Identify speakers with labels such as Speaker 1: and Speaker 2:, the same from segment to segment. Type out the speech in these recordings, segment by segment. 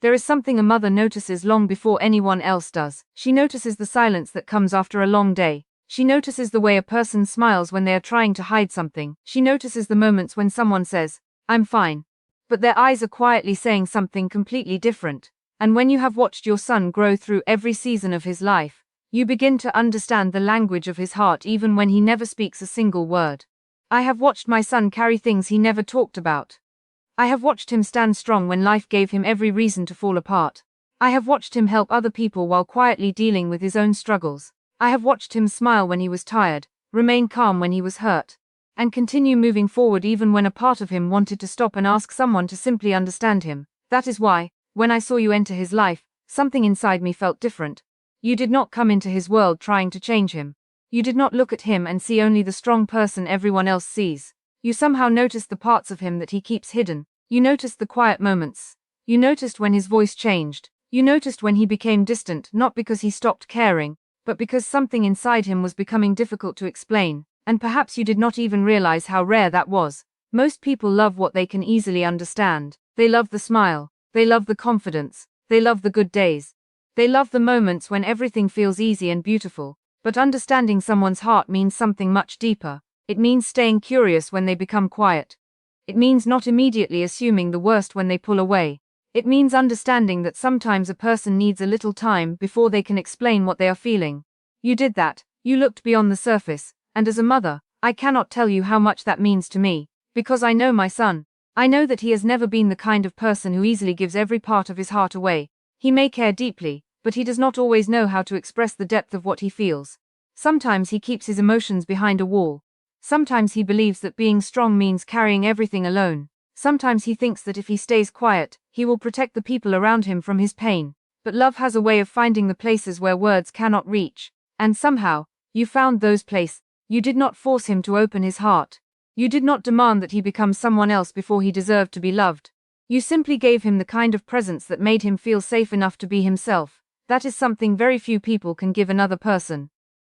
Speaker 1: There is something a mother notices long before anyone else does. She notices the silence that comes after a long day. She notices the way a person smiles when they are trying to hide something. She notices the moments when someone says, "I'm fine," but their eyes are quietly saying something completely different. And when you have watched your son grow through every season of his life, you begin to understand the language of his heart even when he never speaks a single word. I have watched my son carry things he never talked about. I have watched him stand strong when life gave him every reason to fall apart. I have watched him help other people while quietly dealing with his own struggles. I have watched him smile when he was tired, remain calm when he was hurt, and continue moving forward even when a part of him wanted to stop and ask someone to simply understand him. That is why, when I saw you enter his life, something inside me felt different. You did not come into his world trying to change him. You did not look at him and see only the strong person everyone else sees. You somehow noticed the parts of him that he keeps hidden. You noticed the quiet moments. You noticed when his voice changed. You noticed when he became distant, not because he stopped caring, but because something inside him was becoming difficult to explain, and perhaps you did not even realize how rare that was. Most people love what they can easily understand. They love the smile. They love the confidence. They love the good days. They love the moments when everything feels easy and beautiful. But understanding someone's heart means something much deeper. It means staying curious when they become quiet. It means not immediately assuming the worst when they pull away. It means understanding that sometimes a person needs a little time before they can explain what they are feeling. You did that. You looked beyond the surface, and as a mother, I cannot tell you how much that means to me, because I know my son. I know that he has never been the kind of person who easily gives every part of his heart away. He may care deeply, but he does not always know how to express the depth of what he feels. Sometimes he keeps his emotions behind a wall. Sometimes he believes that being strong means carrying everything alone. Sometimes he thinks that if he stays quiet, he will protect the people around him from his pain. But love has a way of finding the places where words cannot reach. And somehow, you found those places. You did not force him to open his heart. You did not demand that he become someone else before he deserved to be loved. You simply gave him the kind of presence that made him feel safe enough to be himself. That is something very few people can give another person.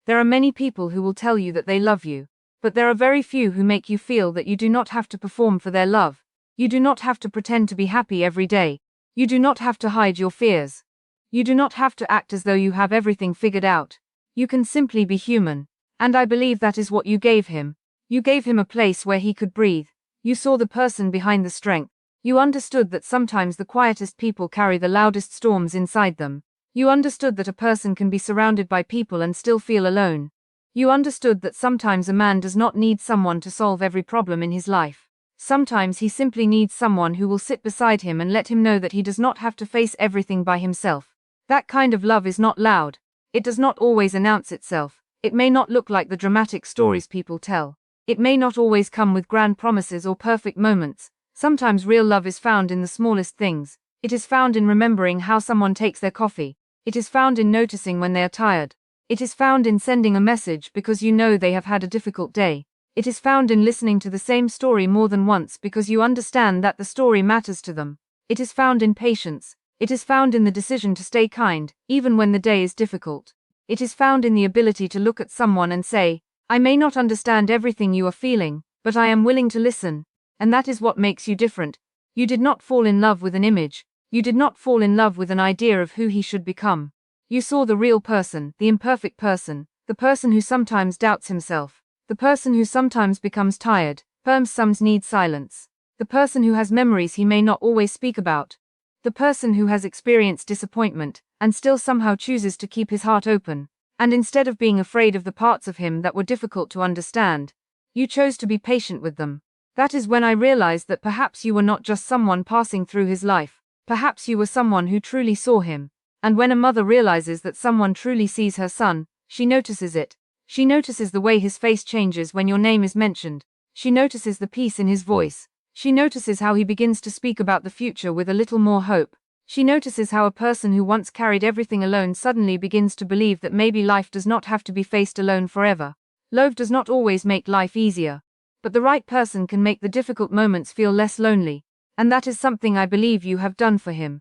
Speaker 1: There are many people who will tell you that they love you. But there are very few who make you feel that you do not have to perform for their love. You do not have to pretend to be happy every day. You do not have to hide your fears. You do not have to act as though you have everything figured out. You can simply be human. And I believe that is what you gave him. You gave him a place where he could breathe. You saw the person behind the strength. You understood that sometimes the quietest people carry the loudest storms inside them. You understood that a person can be surrounded by people and still feel alone. You understood that sometimes a man does not need someone to solve every problem in his life. Sometimes he simply needs someone who will sit beside him and let him know that he does not have to face everything by himself. That kind of love is not loud. It does not always announce itself. It may not look like the dramatic stories people tell. It may not always come with grand promises or perfect moments. Sometimes real love is found in the smallest things. It is found in remembering how someone takes their coffee. It is found in noticing when they are tired. It is found in sending a message because you know they have had a difficult day. It is found in listening to the same story more than once because you understand that the story matters to them. It is found in patience. It is found in the decision to stay kind, even when the day is difficult. It is found in the ability to look at someone and say, "I may not understand everything you are feeling, but I am willing to listen." And that is what makes you different. You did not fall in love with an image. You did not fall in love with an idea of who he should become. You saw the real person, the imperfect person, the person who sometimes doubts himself, the person who sometimes becomes tired, sometimes needs silence, the person who has memories he may not always speak about, the person who has experienced disappointment, and still somehow chooses to keep his heart open, and instead of being afraid of the parts of him that were difficult to understand, you chose to be patient with them. That is when I realized that perhaps you were not just someone passing through his life, perhaps you were someone who truly saw him. And when a mother realizes that someone truly sees her son, she notices it. She notices the way his face changes when your name is mentioned. She notices the peace in his voice. She notices how he begins to speak about the future with a little more hope. She notices how a person who once carried everything alone suddenly begins to believe that maybe life does not have to be faced alone forever. Love does not always make life easier. But the right person can make the difficult moments feel less lonely. And that is something I believe you have done for him.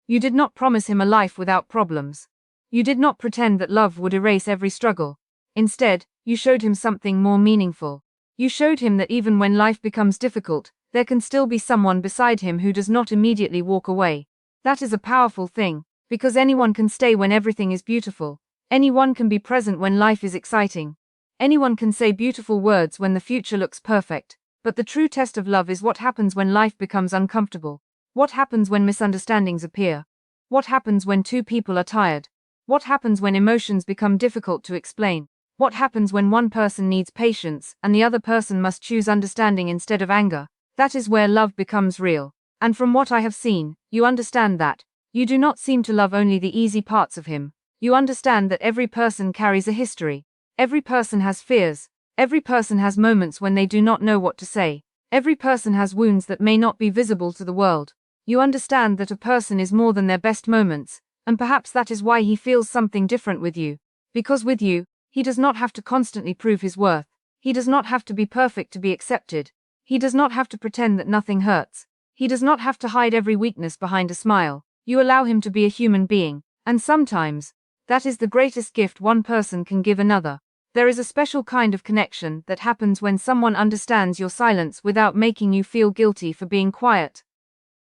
Speaker 1: You did not promise him a life without problems. You did not pretend that love would erase every struggle. Instead, you showed him something more meaningful. You showed him that even when life becomes difficult, there can still be someone beside him who does not immediately walk away. That is a powerful thing, because anyone can stay when everything is beautiful. Anyone can be present when life is exciting. Anyone can say beautiful words when the future looks perfect. But the true test of love is what happens when life becomes uncomfortable. What happens when misunderstandings appear? What happens when two people are tired? What happens when emotions become difficult to explain? What happens when one person needs patience and the other person must choose understanding instead of anger? That is where love becomes real. And from what I have seen, you understand that. You do not seem to love only the easy parts of him. You understand that every person carries a history. Every person has fears. Every person has moments when they do not know what to say. Every person has wounds that may not be visible to the world. You understand that a person is more than their best moments, and perhaps that is why he feels something different with you. Because with you, he does not have to constantly prove his worth. He does not have to be perfect to be accepted. He does not have to pretend that nothing hurts. He does not have to hide every weakness behind a smile. You allow him to be a human being, and sometimes, that is the greatest gift one person can give another. There is a special kind of connection that happens when someone understands your silence without making you feel guilty for being quiet.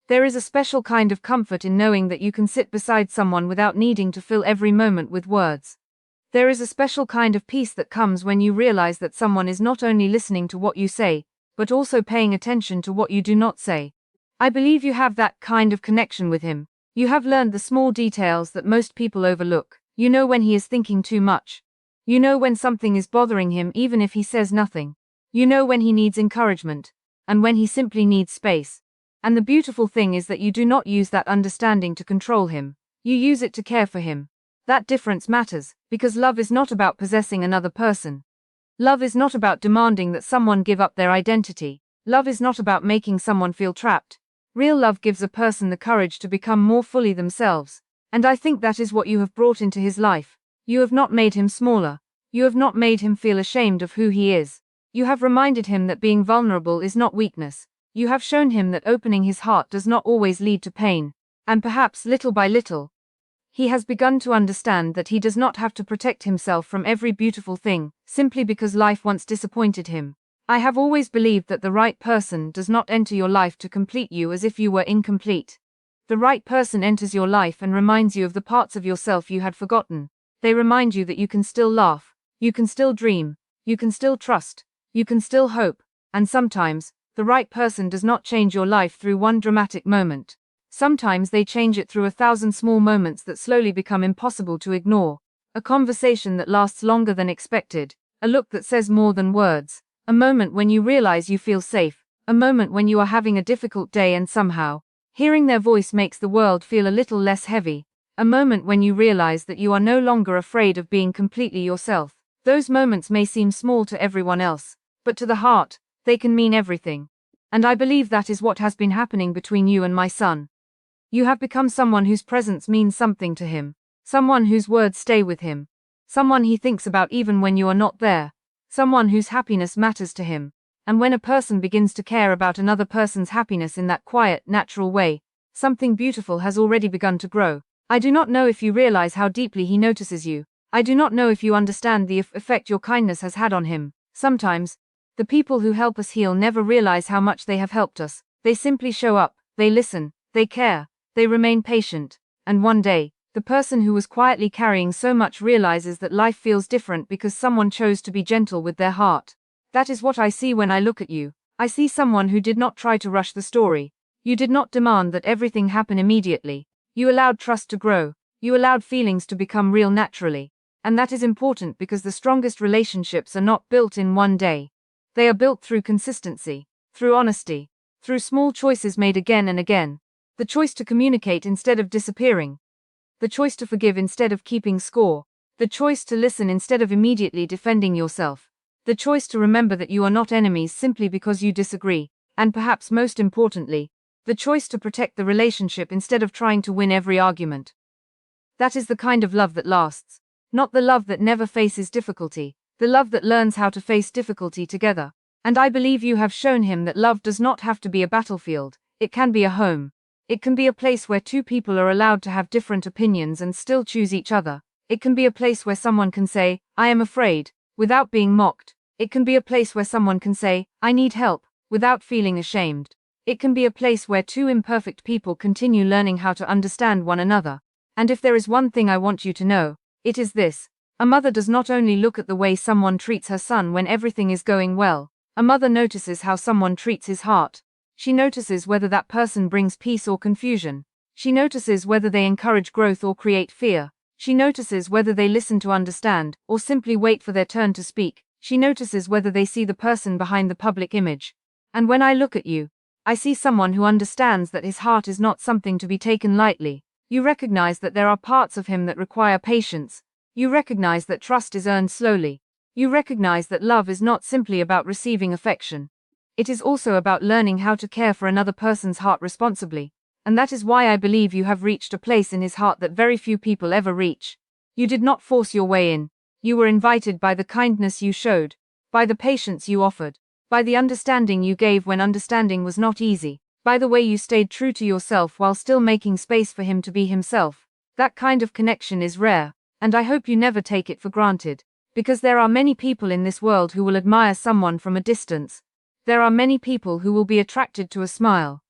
Speaker 1: There is a special kind of comfort in knowing that you can sit beside someone without needing to fill every moment with words. There is a special kind of peace that comes when you realize that someone is not only listening to what you say, but also paying attention to what you do not say. I believe you have that kind of connection with him. You have learned the small details that most people overlook. You know when he is thinking too much. You know when something is bothering him even if he says nothing. You know when he needs encouragement, and when he simply needs space. And the beautiful thing is that you do not use that understanding to control him. You use it to care for him. That difference matters, because love is not about possessing another person. Love is not about demanding that someone give up their identity. Love is not about making someone feel trapped. Real love gives a person the courage to become more fully themselves. And I think that is what you have brought into his life. You have not made him smaller. You have not made him feel ashamed of who he is. You have reminded him that being vulnerable is not weakness. You have shown him that opening his heart does not always lead to pain. And perhaps little by little, he has begun to understand that he does not have to protect himself from every beautiful thing, simply because life once disappointed him. I have always believed that the right person does not enter your life to complete you as if you were incomplete. The right person enters your life and reminds you of the parts of yourself you had forgotten. They remind you that you can still laugh, you can still dream, you can still trust, you can still hope, and sometimes, the right person does not change your life through one dramatic moment. Sometimes they change it through 1,000 small moments that slowly become impossible to ignore. A conversation that lasts longer than expected, a look that says more than words, a moment when you realize you feel safe, a moment when you are having a difficult day and somehow, hearing their voice makes the world feel a little less heavy. A moment when you realize that you are no longer afraid of being completely yourself. Those moments may seem small to everyone else, but to the heart, they can mean everything. And I believe that is what has been happening between you and my son. You have become someone whose presence means something to him, someone whose words stay with him, someone he thinks about even when you are not there, someone whose happiness matters to him. And when a person begins to care about another person's happiness in that quiet, natural way, something beautiful has already begun to grow. I do not know if you realize how deeply he notices you. I do not know if you understand the effect your kindness has had on him. Sometimes, the people who help us heal never realize how much they have helped us. They simply show up, they listen, they care, they remain patient. And one day, the person who was quietly carrying so much realizes that life feels different because someone chose to be gentle with their heart. That is what I see when I look at you. I see someone who did not try to rush the story. You did not demand that everything happen immediately. You allowed trust to grow. You allowed feelings to become real naturally. And that is important because the strongest relationships are not built in one day. They are built through consistency, through honesty, through small choices made again and again. The choice to communicate instead of disappearing. The choice to forgive instead of keeping score. The choice to listen instead of immediately defending yourself. The choice to remember that you are not enemies simply because you disagree. And perhaps most importantly, the choice to protect the relationship instead of trying to win every argument. That is the kind of love that lasts. Not the love that never faces difficulty, the love that learns how to face difficulty together. And I believe you have shown him that love does not have to be a battlefield, it can be a home. It can be a place where two people are allowed to have different opinions and still choose each other. It can be a place where someone can say, I am afraid, without being mocked. It can be a place where someone can say, I need help, without feeling ashamed. It can be a place where two imperfect people continue learning how to understand one another. And if there is one thing I want you to know, it is this. A mother does not only look at the way someone treats her son when everything is going well. A mother notices how someone treats his heart. She notices whether that person brings peace or confusion. She notices whether they encourage growth or create fear. She notices whether they listen to understand, or simply wait for their turn to speak. She notices whether they see the person behind the public image. And when I look at you, I see someone who understands that his heart is not something to be taken lightly. You recognize that there are parts of him that require patience. You recognize that trust is earned slowly. You recognize that love is not simply about receiving affection. It is also about learning how to care for another person's heart responsibly. And that is why I believe you have reached a place in his heart that very few people ever reach. You did not force your way in. You were invited by the kindness you showed, by the patience you offered, by the understanding you gave when understanding was not easy, by the way you stayed true to yourself while still making space for him to be himself. That kind of connection is rare, and I hope you never take it for granted, because there are many people in this world who will admire someone from a distance. There are many people who will be attracted to a smile.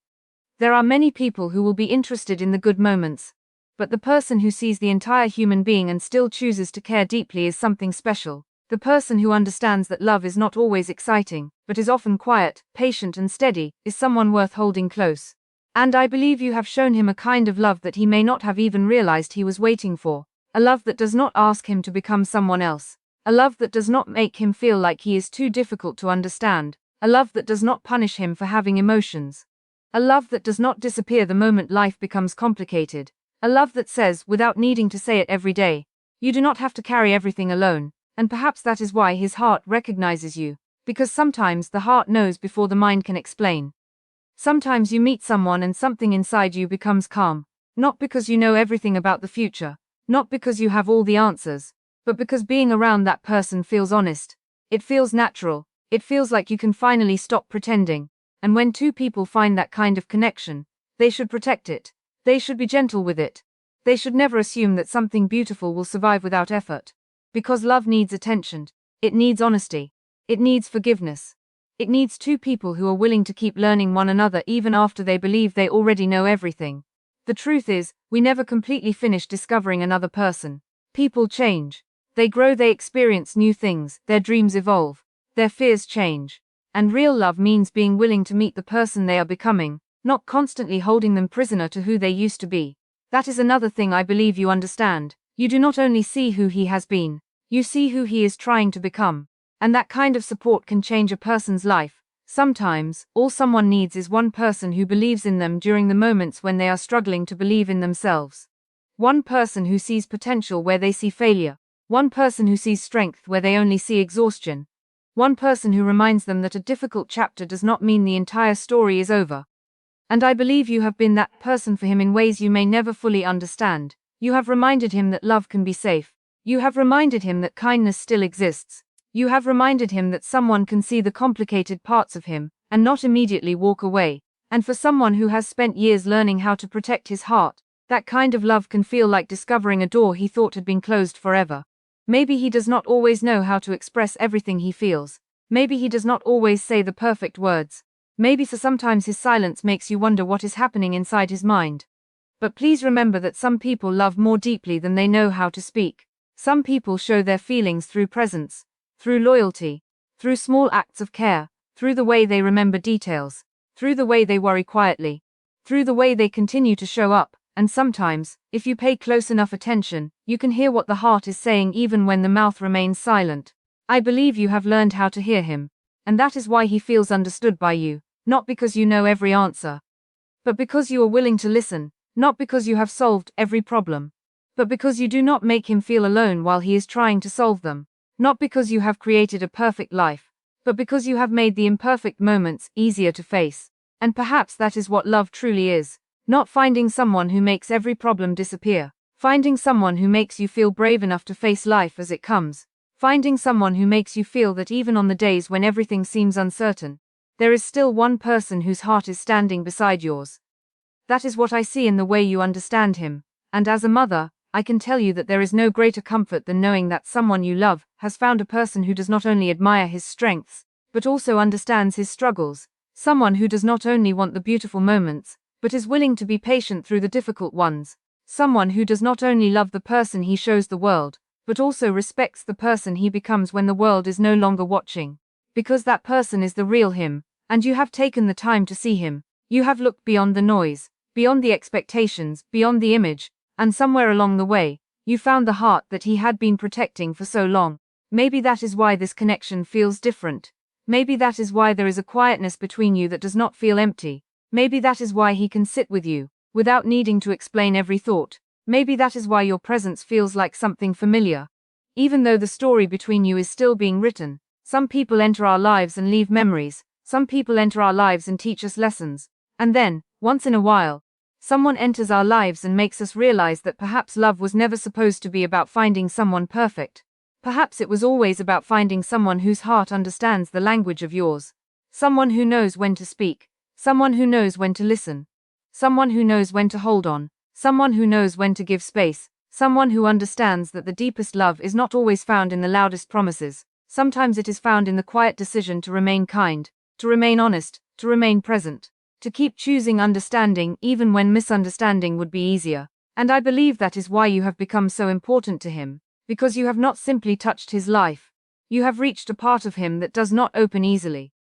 Speaker 1: There are many people who will be interested in the good moments. But the person who sees the entire human being and still chooses to care deeply is something special. The person who understands that love is not always exciting, but is often quiet, patient and steady, is someone worth holding close. And I believe you have shown him a kind of love that he may not have even realized he was waiting for. A love that does not ask him to become someone else. A love that does not make him feel like he is too difficult to understand. A love that does not punish him for having emotions. A love that does not disappear the moment life becomes complicated. A love that says, without needing to say it every day, you do not have to carry everything alone. And perhaps that is why his heart recognizes you, because sometimes the heart knows before the mind can explain. Sometimes you meet someone and something inside you becomes calm, not because you know everything about the future, not because you have all the answers, but because being around that person feels honest. It feels natural. It feels like you can finally stop pretending. And when two people find that kind of connection, they should protect it. They should be gentle with it. They should never assume that something beautiful will survive without effort. Because love needs attention. It needs honesty. It needs forgiveness. It needs two people who are willing to keep learning one another even after they believe they already know everything. The truth is, we never completely finish discovering another person. People change. They grow, they experience new things, their dreams evolve, their fears change. And real love means being willing to meet the person they are becoming, not constantly holding them prisoner to who they used to be. That is another thing I believe you understand. You do not only see who he has been, you see who he is trying to become. And that kind of support can change a person's life. Sometimes, all someone needs is one person who believes in them during the moments when they are struggling to believe in themselves. One person who sees potential where they see failure. One person who sees strength where they only see exhaustion. One person who reminds them that a difficult chapter does not mean the entire story is over. And I believe you have been that person for him in ways you may never fully understand. You have reminded him that love can be safe. You have reminded him that kindness still exists. You have reminded him that someone can see the complicated parts of him, and not immediately walk away. And for someone who has spent years learning how to protect his heart, that kind of love can feel like discovering a door he thought had been closed forever. Maybe he does not always know how to express everything he feels. Maybe he does not always say the perfect words. Maybe sometimes his silence makes you wonder what is happening inside his mind. But please remember that some people love more deeply than they know how to speak. Some people show their feelings through presence, through loyalty, through small acts of care, through the way they remember details, through the way they worry quietly, through the way they continue to show up, and sometimes, if you pay close enough attention, you can hear what the heart is saying even when the mouth remains silent. I believe you have learned how to hear him, and that is why he feels understood by you, not because you know every answer, but because you are willing to listen, not because you have solved every problem, but because you do not make him feel alone while he is trying to solve them. Not because you have created a perfect life, but because you have made the imperfect moments easier to face. And perhaps that is what love truly is. Not finding someone who makes every problem disappear. Finding someone who makes you feel brave enough to face life as it comes. Finding someone who makes you feel that even on the days when everything seems uncertain, there is still one person whose heart is standing beside yours. That is what I see in the way you understand him. And as a mother, I can tell you that there is no greater comfort than knowing that someone you love has found a person who does not only admire his strengths, but also understands his struggles, Someone who does not only want the beautiful moments, but is willing to be patient through the difficult ones. Someone who does not only love the person he shows the world, but also respects the person he becomes when the world is no longer watching. Because that person is the real him, and you have taken the time to see him. You have looked beyond the noise, beyond the expectations, beyond the image, and somewhere along the way, you found the heart that he had been protecting for so long. Maybe that is why this connection feels different. Maybe that is why there is a quietness between you that does not feel empty. Maybe that is why he can sit with you, without needing to explain every thought. Maybe that is why your presence feels like something familiar. Even though the story between you is still being written, some people enter our lives and leave memories, some people enter our lives and teach us lessons. And then, once in a while, someone enters our lives and makes us realize that perhaps love was never supposed to be about finding someone perfect. Perhaps it was always about finding someone whose heart understands the language of yours. Someone who knows when to speak, someone who knows when to listen, someone who knows when to hold on, someone who knows when to give space, someone who understands that the deepest love is not always found in the loudest promises. Sometimes it is found in the quiet decision to remain kind, to remain honest, to remain present, to keep choosing understanding even when misunderstanding would be easier. And I believe that is why you have become so important to him, because you have not simply touched his life. You have reached a part of him that does not open easily.